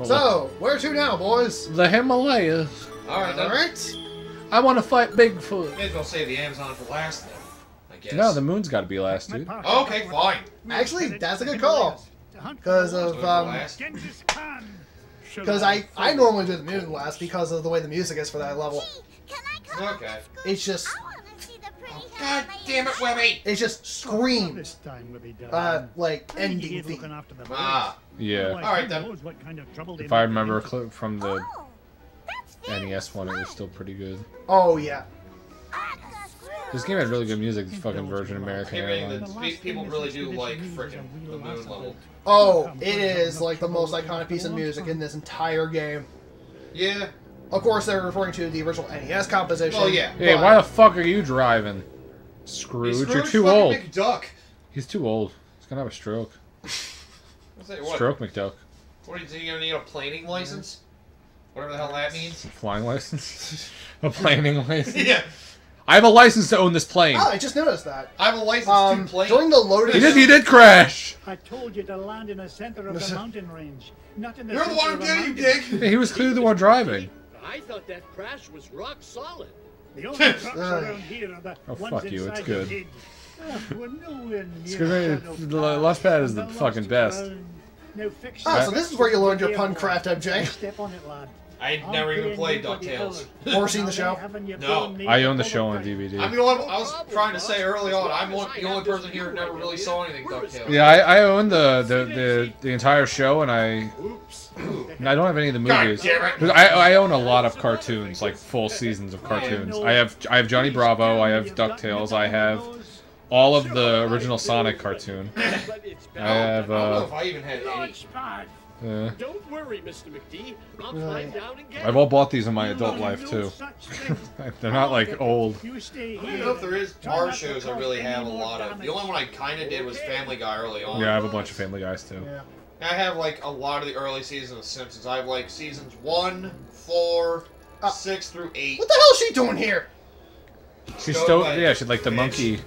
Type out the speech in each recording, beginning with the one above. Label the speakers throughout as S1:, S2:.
S1: So, where to now, boys?
S2: The Himalayas.
S3: Alright, then.
S1: Alright.
S2: I want to fight Bigfoot.
S3: May as well save the Amazon for last, then. I guess.
S2: No, the moon's got to be last, dude.
S3: Okay, fine.
S1: Actually, that's a good call. Because of, because I normally do the moon last because of the way the music is for that level.
S3: Okay.
S1: It's just...
S3: God damn it, Webby!
S1: It's just screams. Like, ending theme.
S3: Ah.
S2: Yeah.
S3: Alright, then.
S2: If I remember a clip from the NES one, it was still pretty good.
S1: Oh, yeah.
S2: This game had really good music, this fucking Virgin American
S3: Hey,
S2: Airlines.
S3: people really do like frickin' the moon level.
S1: Oh, it is like the most iconic piece of music in this entire game.
S3: Yeah.
S1: Of course, they're referring to the original NES composition.
S3: Oh, yeah.
S2: Hey, why the fuck are you driving? Scrooge, you're too old.
S3: McDuck.
S2: He's too old. He's gonna have a stroke.
S3: I'll tell you what.
S2: Stroke McDuck.
S3: What are you think you're gonna need a planing license? Whatever the hell that means.
S2: Flying license? A planing license?
S3: Yeah.
S2: I have a license to own this plane.
S1: Ah, I just noticed that.
S3: I have a license to plane.
S1: During the loading...
S2: He did crash!
S4: I told you to land in the center of the mountain range, not in the
S3: You're the one who did it, you dick!
S2: Yeah, he was clearly the one driving.
S5: I thought that crash was rock solid.
S4: The only trucks around here are the ones
S2: fuck you, it's
S4: inside
S2: good.
S4: the dig. We're nowhere
S2: It's
S4: near
S2: good.
S4: Shadow
S2: The
S4: Pass.
S2: launch pad is the
S4: And
S2: fucking
S4: lost
S2: best.
S4: ground. Now fix
S1: Ah,
S4: it.
S1: so this is where you learned your pun craft, MJ.
S4: Step on it, lad.
S3: I never even played Ducktales.
S1: Or seen the show?
S3: No.
S2: I own the show on DVD.
S3: I mean, I was trying to say early on, I'm the only person here who never really saw anything Ducktales.
S2: Yeah, I own the entire show, and I don't have any of the movies.
S3: God damn it.
S2: I own a lot of cartoons, like full seasons of cartoons. I have Johnny Bravo, I have Ducktales, I have all of the original Sonic cartoon. I have
S3: I don't know if I even had any.
S5: Don't worry, Mr. McD. I'll climb down and get
S2: I've all bought these in my adult life too. They're not like old.
S3: I don't know if there is bar shows I really have a lot of. The only one I kind of did was Family Guy early on.
S2: Yeah, I have a bunch of Family Guys too.
S1: Yeah.
S3: I have like a lot of the early seasons of Simpsons. I have like seasons 1, 4, 6 through 8.
S1: What the hell is she doing here?
S2: She's still, yeah, she's like the monkey.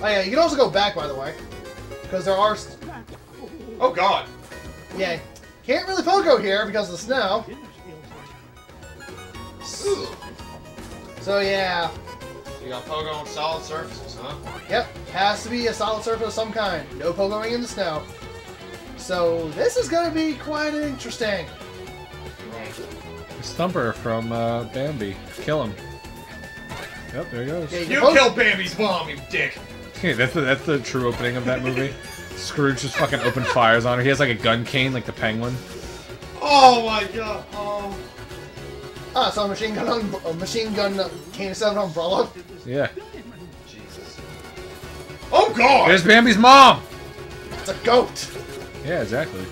S1: Oh yeah, you can also go back, by the way. Because there are...
S3: Oh god.
S1: Yeah, can't really pogo here because of the snow. So yeah.
S3: You got pogo on solid surfaces, huh?
S1: Yep, has to be a solid surface of some kind. No pogoing in the snow. So this is going to be quite interesting.
S2: It's Thumper from Bambi. Kill him. Yep, there he goes.
S1: Yeah,
S3: You killed Bambi's mom, you dick!
S2: That's the true opening of that movie. Scrooge just fucking open fires on her. He has like a gun cane, like the penguin.
S3: Oh my god! Oh.
S1: Ah, so a machine gun cane instead of an umbrella.
S2: Yeah.
S3: Jesus. Oh god!
S2: There's Bambi's mom!
S1: It's a goat.
S2: Yeah, exactly.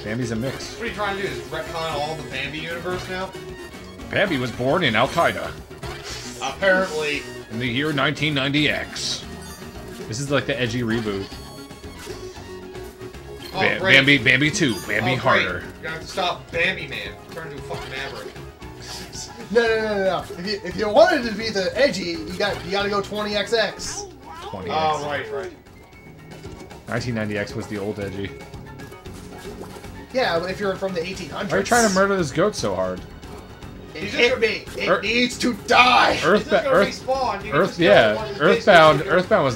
S2: Bambi's a mix.
S3: What are you trying to do? Is retcon all the Bambi universe now?
S2: Bambi was born in Al-Qaeda
S3: Apparently.
S2: in the year 1990X. This is like the edgy reboot.
S3: Oh, great.
S2: Bambi 2, Bambi Harder.
S3: You're gonna have to stop Bambi Man. Turn into a fucking maverick.
S1: No. If you wanted to be the edgy, you got to go 20XX.
S2: 20X.
S3: Oh, right.
S2: 1990X was the old edgy.
S1: Yeah, but if you're from the 1800s.
S2: Why are you trying to murder this goat so hard?
S1: It hit me. It needs to die.
S2: Earthbound was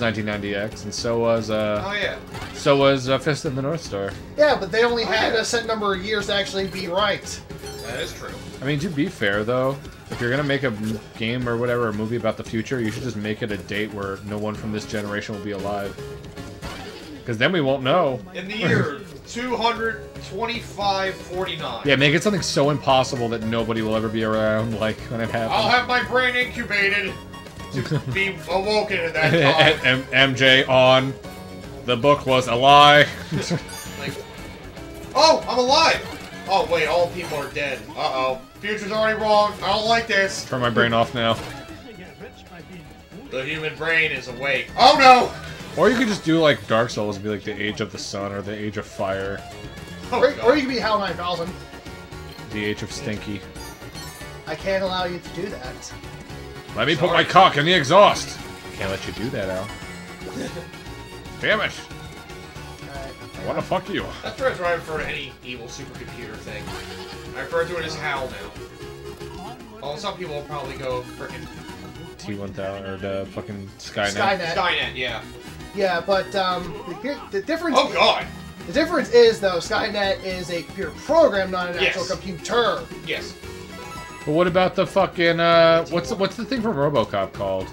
S2: 1990X, and so was
S3: Oh yeah.
S2: so was Fist of the North Star.
S1: Yeah, but they only had a set number of years to actually be right.
S3: That is true.
S2: I mean, to be fair though, if you're gonna make a game or whatever, a movie about the future, you should just make it a date where no one from this generation will be alive. Because then we won't know.
S3: In the year 22549.
S2: Yeah, make it something so impossible that nobody will ever be around, like, when it happens.
S3: I'll have my brain incubated to be awoken at that time.
S2: MJ on. The book was a lie.
S3: Like, oh, I'm alive! Oh, wait, all people are dead. Uh-oh. Future's already wrong. I don't like this.
S2: Turn my brain off now.
S3: The human brain is awake. Oh, no!
S2: Or you could just do like Dark Souls and be like the Age of the Sun or the Age of Fire.
S3: Oh,
S1: or you can be HAL 9000.
S2: The Age of Stinky.
S1: I can't allow you to do that.
S2: Let me put my cock in the exhaust! Can't let you do that, Al. Damn it!
S1: Alright.
S2: I wanna fuck you.
S3: That's what I refer to any evil supercomputer thing. I refer to it as HAL now. Well, some people will probably go frickin'
S2: T1000 or the fucking Skynet.
S3: Skynet, yeah.
S1: Yeah, but the difference.
S3: Oh god.
S1: The difference is though, Skynet is a computer program, not an actual
S3: Yes.
S1: computer.
S3: Yes.
S2: But what about the fucking what's the thing from RoboCop called?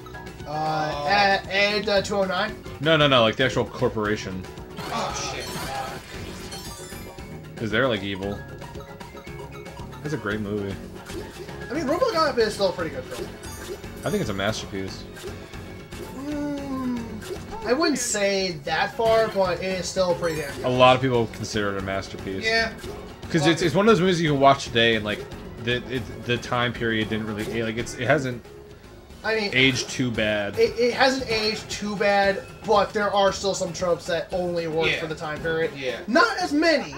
S1: And 209.
S2: No, like the actual corporation.
S3: Oh shit.
S2: Cause they're like evil. It's a great movie.
S1: I mean, RoboCop is still a pretty good film.
S2: I think it's a masterpiece.
S1: I wouldn't say that far, but it is still pretty damn good.
S2: A lot of people consider it a masterpiece.
S3: Yeah.
S2: Because it's one of those movies you can watch today and like the time period didn't really like it hasn't
S1: I mean,
S2: aged too bad.
S1: it hasn't aged too bad, but there are still some tropes that only work for the time period.
S3: Yeah.
S1: Not as many,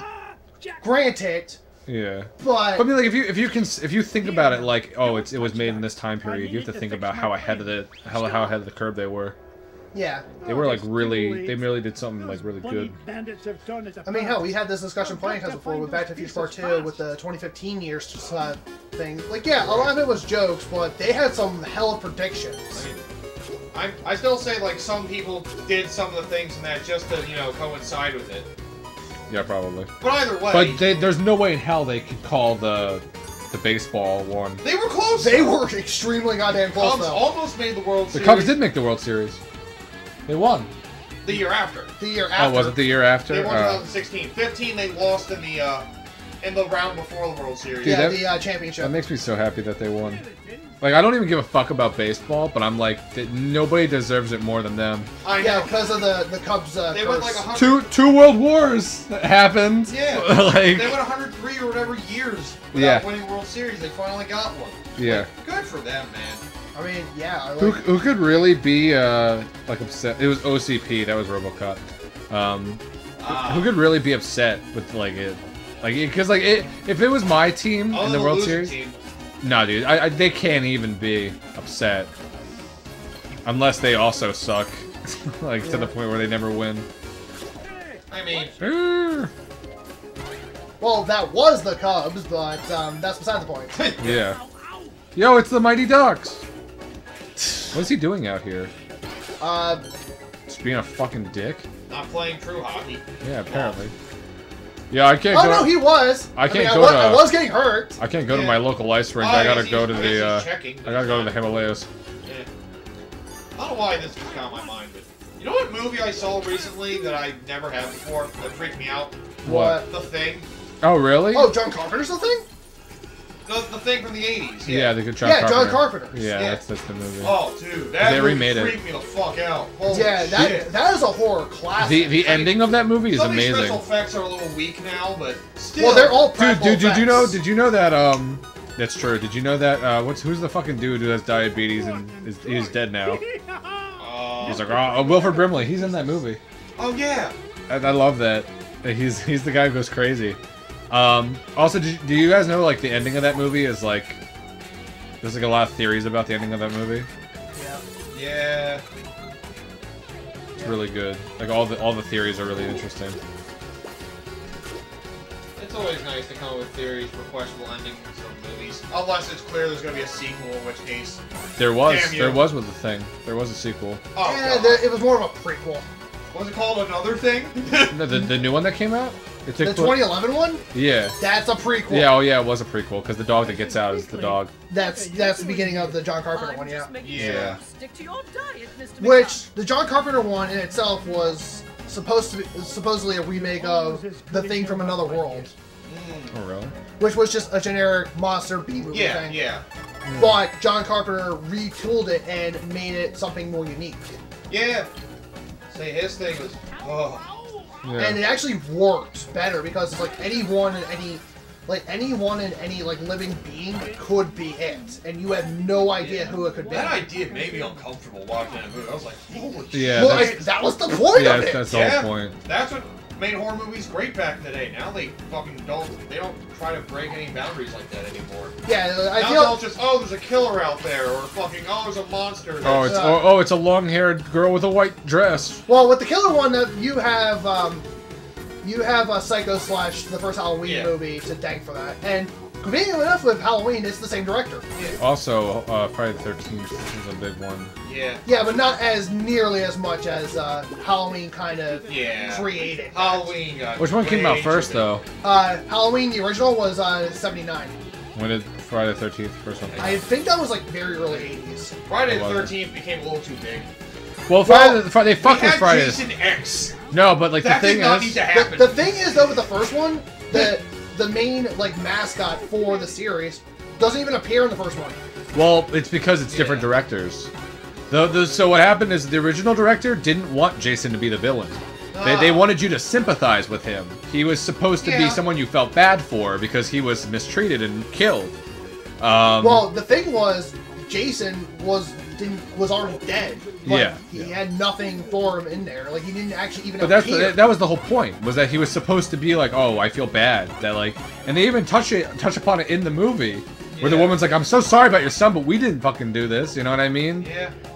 S1: granted,
S2: Yeah.
S1: but
S2: I mean, like if you think about it, like it was made in this time period, you have to think about how ahead of the curve they were.
S1: yeah.
S2: They were like really, they merely did something like really good.
S1: I mean, hell, we had this discussion plenty of times before with Back to the Future Part 2 with the 2015 years thing. Like, yeah, a lot of it was jokes, but they had some hell of predictions.
S3: I still say like some people did some of the things in that just to coincide with it.
S2: Yeah, probably.
S3: But either way,
S2: But there's no way in hell they could call the baseball one.
S3: they were close.
S1: They were extremely goddamn close,
S3: Cubs
S1: though.
S3: almost made the World
S2: The
S3: Series.
S2: Cubs did make the World Series. They won.
S3: The year after.
S1: The year after.
S2: Oh, was it the year after?
S3: They won 2016. 15 they lost in the round before the World Series.
S1: Yeah,
S2: Dude,
S1: the championship.
S2: That makes me so happy that they won. Like, I don't even give a fuck about baseball, but I'm like, that nobody deserves it more than them.
S3: I know.
S1: Yeah, because of the Cubs
S3: They
S1: curse.
S3: went like 100.
S2: Two World Wars happened.
S3: Yeah.
S2: Like,
S3: They went 103 or whatever years without
S2: Yeah.
S3: winning World Series. They finally got one.
S2: yeah.
S3: Like, good for them, man.
S1: I mean, yeah. I like,
S2: Who could really be like upset? It was OCP. That was RoboCop. Who could really be upset with like it? Like, because like if it was my team in the World
S3: losing
S2: Series,
S3: team.
S2: no, dude, they can't even be upset unless they also suck, like to the point where they never win.
S3: I mean,
S1: well, that was the Cubs, but that's beside the point.
S2: yeah. Yo, it's the Mighty Ducks. What's he doing out here? Just being a fucking dick.
S3: not playing true hockey.
S2: Yeah, apparently. Yeah, I can't
S1: Oh
S2: go.
S1: no, he was.
S2: I can't
S1: mean,
S2: go to-
S1: I was getting hurt.
S2: I can't go to
S3: Yeah.
S2: my local ice rink.
S3: Oh,
S2: I gotta
S3: he's-
S2: go to
S3: I
S2: the.
S3: guess he's checking,
S2: I gotta go to the Himalayas.
S3: Yeah. I don't know why this just got on my mind, but you know what movie I saw recently that I never had before that freaked me out?
S1: What?
S3: The Thing.
S2: Oh really?
S1: Oh, John Carpenter's the thing?
S3: The Thing from the 80s.
S2: Yeah, the good John
S1: Yeah,
S2: Carpenter.
S1: John Carpenter.
S2: Yeah,
S3: Yeah.
S2: that's the movie.
S3: Oh, dude, that
S2: They
S3: movie
S2: remade it.
S3: freaked me the fuck out. Holy
S1: Yeah,
S3: shit.
S1: that is a horror classic.
S2: The ending of that movie is
S3: Some of these
S2: amazing.
S3: special effects are a little weak now, but still.
S1: Well, they're all
S2: Dude,
S1: practical
S2: did you know?
S1: effects.
S2: Did you know that? That's true. Did you know that? Who's the fucking dude who has diabetes and he's dead now? He's like, oh, Wilford Brimley. He's in that movie.
S3: Oh yeah.
S2: I love that. He's the guy who goes crazy. Also, do you guys know like the ending of that movie is like? There's like a lot of theories about the ending of that movie.
S3: Yeah.
S2: It's really good. Like all the theories are really interesting.
S3: It's always nice to come up with theories for questionable endings of movies, unless it's clear there's gonna be a sequel, in which case.
S2: There was
S3: Damn you.
S2: there was with the Thing. There was a sequel.
S3: Oh,
S1: Yeah,
S3: God.
S1: it was more of a prequel.
S3: Was it called Another Thing?
S2: No, the new one that came out. It
S1: The
S2: took
S1: 2011 one?
S2: Yeah.
S1: That's a prequel.
S2: Yeah. Oh yeah, it was a prequel because the dog that gets out is the dog.
S1: That's the beginning of the John Carpenter one, yeah.
S3: Yeah.
S6: Stick to your diet, Mr.
S1: Which the John Carpenter one in itself was supposedly a remake of The Thing from Another World,
S2: Oh really?
S1: which was just a generic monster B movie
S3: Yeah,
S1: thing.
S3: yeah.
S1: But John Carpenter retooled it and made it something more unique.
S3: Yeah. Say his thing was. Oh.
S2: Yeah.
S1: And it actually worked better because it's like anyone and any living being could be it, and you have no idea who it could be.
S3: That idea made me uncomfortable watching that movie. I was like, holy
S2: Yeah,
S1: Well,
S2: that's-
S1: that was the point of it.
S2: That's the
S3: Yeah.
S2: whole point.
S3: That's what made horror movies great back in the day. Now they fucking don't try to break any boundaries like that anymore.
S1: Yeah, I
S3: Now
S1: feel
S3: they'll just, oh, there's a killer out there, or fucking, oh, there's a monster.
S2: Oh,
S3: that's-
S2: it's a long-haired girl with a white dress.
S1: well with the killer one that you have you have Psycho / the first Halloween movie to thank for that. And conveniently enough, with Halloween, it's the same director.
S3: Yeah.
S2: Also, Friday the 13th is a big one.
S3: Yeah.
S1: Yeah, but not as nearly as much as Halloween kind of created.
S3: Halloween.
S2: Which one came out first, though?
S1: Halloween, the original, was 79.
S2: When did Friday the 13th first one?
S1: I think that was like very early 80s.
S3: Friday the 13th became a little too big.
S2: Well, they fucked with Friday.
S3: Jason X.
S2: No, but like
S3: that
S2: the thing
S3: did not need to happen.
S1: The thing is, though, with the first one, the main like mascot for the series doesn't even appear in the first one.
S2: Well, it's because it's different directors. So what happened is the original director didn't want Jason to be the villain. They wanted you to sympathize with him. He was supposed to be someone you felt bad for because he was mistreated and killed.
S1: Well, the thing was, Jason was already dead. Like, he had nothing for him in there. Like, he didn't actually even appear.
S2: That was the whole point, was that he was supposed to be like, oh, I feel bad. That like, and they even touch upon it in the movie, where the woman's like, I'm so sorry about your son, but we didn't fucking do this, you know what I mean?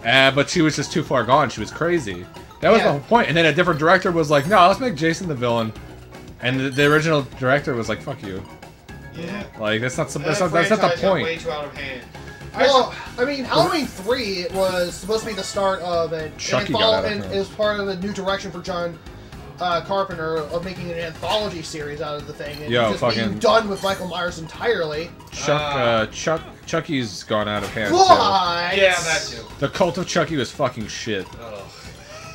S3: Yeah.
S2: But she was just too far gone. She was crazy. That was the whole point. And then a different director was like, no, let's make Jason the villain. And the original director was like, fuck you.
S3: Yeah.
S2: Like, that's not the point.
S3: Way too out of hand.
S1: Well, I mean, Halloween 3 was supposed to be the start of it.
S2: Chucky
S1: and it was part of a new direction for John Carpenter of making an anthology series out of the thing. And just being done with Michael Myers entirely.
S2: Chucky's gone out of hand.
S1: But,
S3: yeah, that too.
S2: The Cult of Chucky was fucking shit.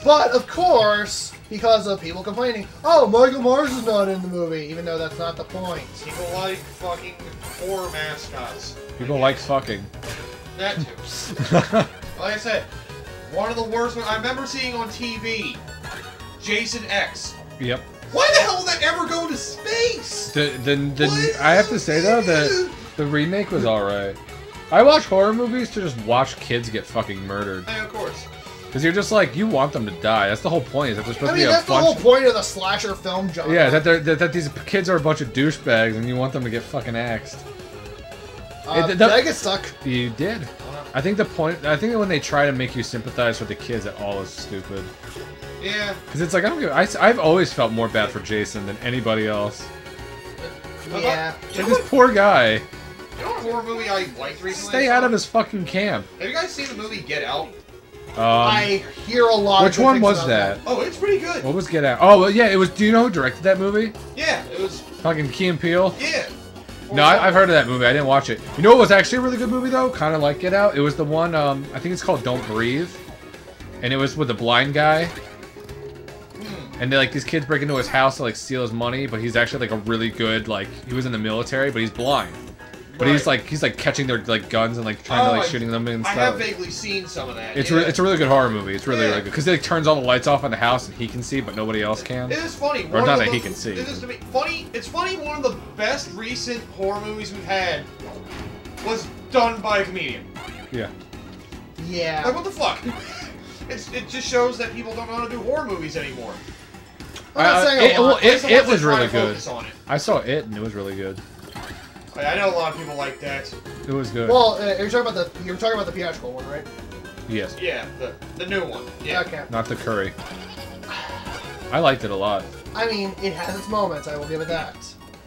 S1: But, of course, because of people complaining, oh, Michael Myers is not in the movie, even though that's not the point.
S3: People like fucking horror mascots.
S2: People like fucking.
S3: That too. Like I said, one of the worst ones I remember seeing on TV, Jason X.
S2: Yep.
S3: Why the hell did that ever go to space?
S2: I have to say though, the remake was alright. I watch horror movies to just watch kids get fucking murdered.
S3: Yeah, of course.
S2: Because you're just like, you want them to die. That's the whole point. Is that they're supposed to be a
S1: that's the whole point of the slasher film genre.
S2: Yeah, that these kids are a bunch of douchebags and you want them to get fucking axed.
S1: Did I get stuck?
S2: You did. I think that when they try to make you sympathize with the kids, it all is stupid.
S3: Yeah.
S2: Because it's like, I've always felt more bad for Jason than anybody else.
S1: Yeah.
S2: Like this poor guy.
S3: You know what horror movie I liked recently?
S2: Stay out of his fucking camp.
S3: Have you guys seen the movie Get Out?
S1: I hear a lot.
S2: Which one was that?
S3: Oh, it's pretty good.
S2: What was Get Out? Oh, well, yeah, it was. Do you know who directed that movie?
S3: Yeah, it was.
S2: Fucking Key and Peele.
S3: Yeah.
S2: No, I've heard of that movie. I didn't watch it. You know what was actually a really good movie though? Kind of like Get Out. It was the one. I think it's called Don't Breathe, and it was with the blind guy. And these kids break into his house to steal his money, but he's actually a really good he was in the military, but he's blind. But he's catching their guns and trying to shooting them and stuff.
S3: I have vaguely seen some of that.
S2: It's it's a really good horror movie. It's really really good because it turns all the lights off in the house and he can see, but nobody else can.
S3: It is funny.
S2: Or not that he can see.
S3: It is funny. It's funny. One of the best recent horror movies we've had was done by a comedian.
S2: Yeah.
S1: Yeah.
S3: Like what the fuck? It just shows that people don't know how to do horror movies anymore.
S2: It was really good. I saw it and it was really good.
S3: I know a lot of people like that.
S2: It was good.
S1: Well, you're talking about the theatrical one, right?
S2: Yes.
S3: Yeah, the new one. Yeah.
S1: Okay.
S2: Not the curry. I liked it a lot.
S1: I mean, it has its moments. I will give it that.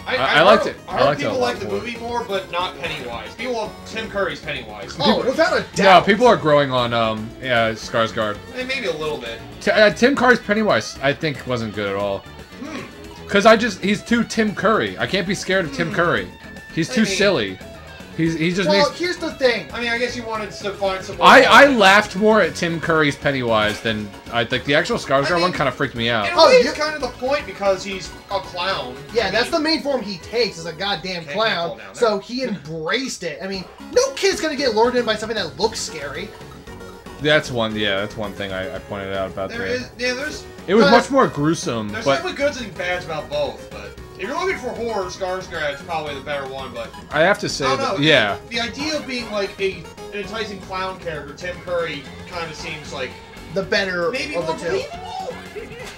S2: I liked it.
S3: I heard people like the movie more, but not Pennywise. People love Tim Curry's Pennywise.
S1: Oh, without a doubt.
S2: No, people are growing on Skarsgård.
S3: Maybe a little bit.
S2: Tim Curry's Pennywise, I think, wasn't good at all. Because he's too Tim Curry. I can't be scared of Tim Curry. He's too silly. He just
S1: well,
S2: makes...
S1: here's the thing.
S3: I mean, I guess you wanted to find some more...
S2: I laughed more at Tim Curry's Pennywise than... the actual Skarsgård one kind of freaked me out.
S3: In a way, it's kind of the point because he's a clown.
S1: Yeah, that's the main form he takes as a goddamn clown. So he embraced it. I mean, no kid's gonna get lured in by something that looks scary.
S2: That's one thing I pointed out about
S3: there's...
S2: It was much more gruesome,
S3: There's
S2: but...
S3: certainly goods and bads about both, but... If you're looking for horror, Skarsgård's probably the better one, but...
S2: I have to say that, yeah.
S3: The idea of being an enticing clown character, Tim Curry kind of seems like...
S1: the better
S3: maybe
S1: of the two.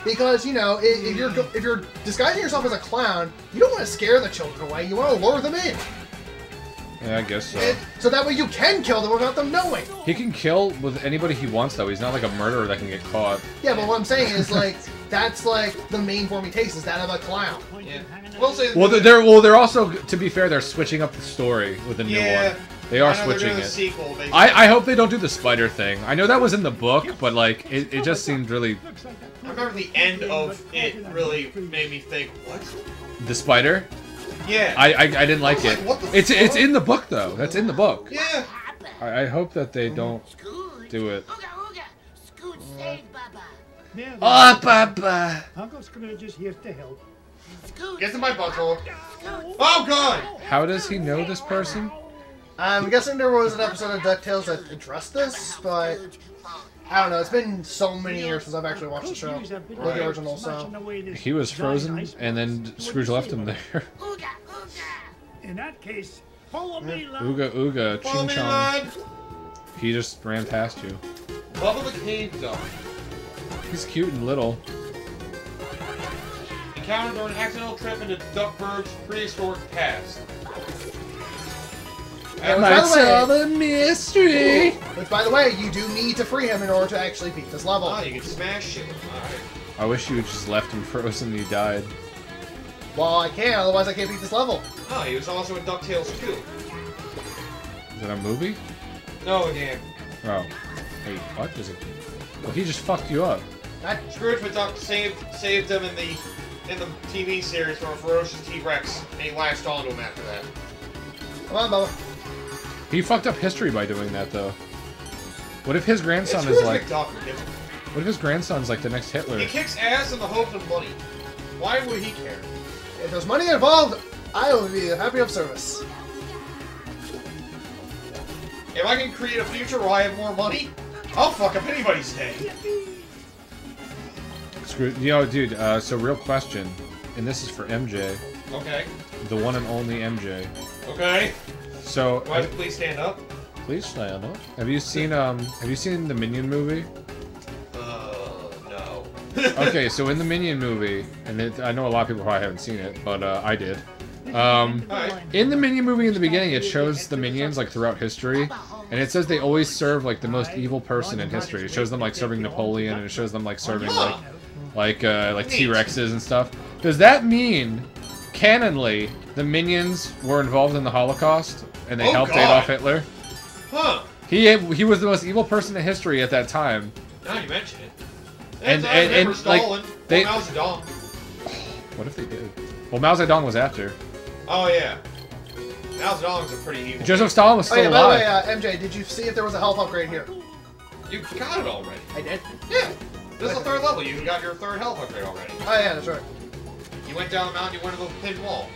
S1: Because, if you're disguising yourself as a clown, you don't want to scare the children away, you want to lure them in.
S2: Yeah, I guess so.
S1: So that way you can kill them without them knowing.
S2: He can kill with anybody he wants, though. He's not like a murderer that can get caught.
S1: Yeah, but what I'm saying is, like, that's, like, the main form he takes, is that of a clown.
S3: Yeah. We'll say
S2: They're also, to be fair, they're switching up the story with a new one. They are switching
S3: doing
S2: it.
S3: a sequel,
S2: I hope they don't do the spider thing. I know that was in the book, but like it just seemed really.
S3: I remember the end of it really made me think, what?
S2: The spider?
S3: Yeah.
S2: I didn't like it.
S3: What the
S2: It's
S3: fuck?
S2: in the book though. That's in the book.
S3: Yeah.
S2: I hope that they don't do it.
S6: Scoot save Baba.
S4: There,
S2: Oh, Papa!
S4: Uncle Scrooge is here to help.
S6: Scoot.
S3: Get to my butthole. Oh god!
S2: How does he know this person?
S1: I'm guessing there was an episode of DuckTales that addressed this, but I don't know. It's been so many years since I've actually watched the show, or the original. So
S2: He was frozen, and then Scrooge left him there.
S6: Ooga, ooga.
S4: In that case, follow me, lad.
S2: Ooga ooga,
S3: Follow
S2: ching
S3: me,
S2: chong.
S3: lad.
S2: He just ran past you.
S3: Bubba the Cave Duck.
S2: He's cute and little.
S3: Encountered during an accidental trip into Duckburg's prehistoric past.
S1: And
S2: I
S1: by the way-
S2: saw the mystery.
S1: which, by the way, you do need to free him in order to actually beat this level.
S3: Oh, you can smash shit. Alright.
S2: I wish you just left him frozen and he died.
S1: Well, I can, otherwise I can't beat this level.
S3: Oh, he was also in DuckTales 2.
S2: Is that a movie?
S3: No, again.
S2: Oh. Wait, what? Is it? Well, he just fucked you up.
S3: Scrooge McDuck saved him in the TV series from a ferocious T-Rex, and he latched onto him after that.
S1: Come on, Bubba.
S2: He fucked up history by doing that, though. What if his grandson
S3: It's
S2: is
S3: Scrooge
S2: like...
S3: McDuck, kid.
S2: What if his grandson's like the next Hitler?
S3: He kicks ass in the hopes of money. Why would he care?
S1: If there's money involved, I will be happy of service.
S3: If I can create a future where I have more money, I'll fuck up anybody's day.
S2: Screw, you know, dude, so real question, and this is for MJ,
S3: Okay.
S2: the one and only MJ.
S3: Okay.
S2: So,
S3: Do I have to please stand up?
S2: please stand up. Have you seen the Minion movie?
S3: No.
S2: Okay, so in the Minion movie, and I know a lot of people probably haven't seen it, but I did. In the Minion movie in the beginning, it shows the Minions like throughout history, and it says they always serve like the most evil person in history. It shows them like serving Napoleon, and it shows them like serving like T-Rexes and stuff. Does that mean, canonly, the Minions were involved in the Holocaust and they helped Adolf Hitler?
S3: Huh.
S2: He was the most evil person in history at that time.
S3: Now you mention it.
S2: And-
S3: I remember
S2: and, like,
S3: Stalin,
S2: they-
S3: Mao Zedong.
S2: What if they did? Well, Mao Zedong was after.
S3: Oh yeah. Mao Zedong's a pretty evil.
S2: Joseph Stalin was
S1: Oh
S2: still
S1: yeah, by the
S2: alive.
S1: way, MJ, did you see if there was a health upgrade here?
S3: You got it already.
S1: I did.
S3: Yeah. This is the third level. You got your third health upgrade already.
S1: Oh yeah, that's right.
S3: You went down the mountain. You went to the thin wall.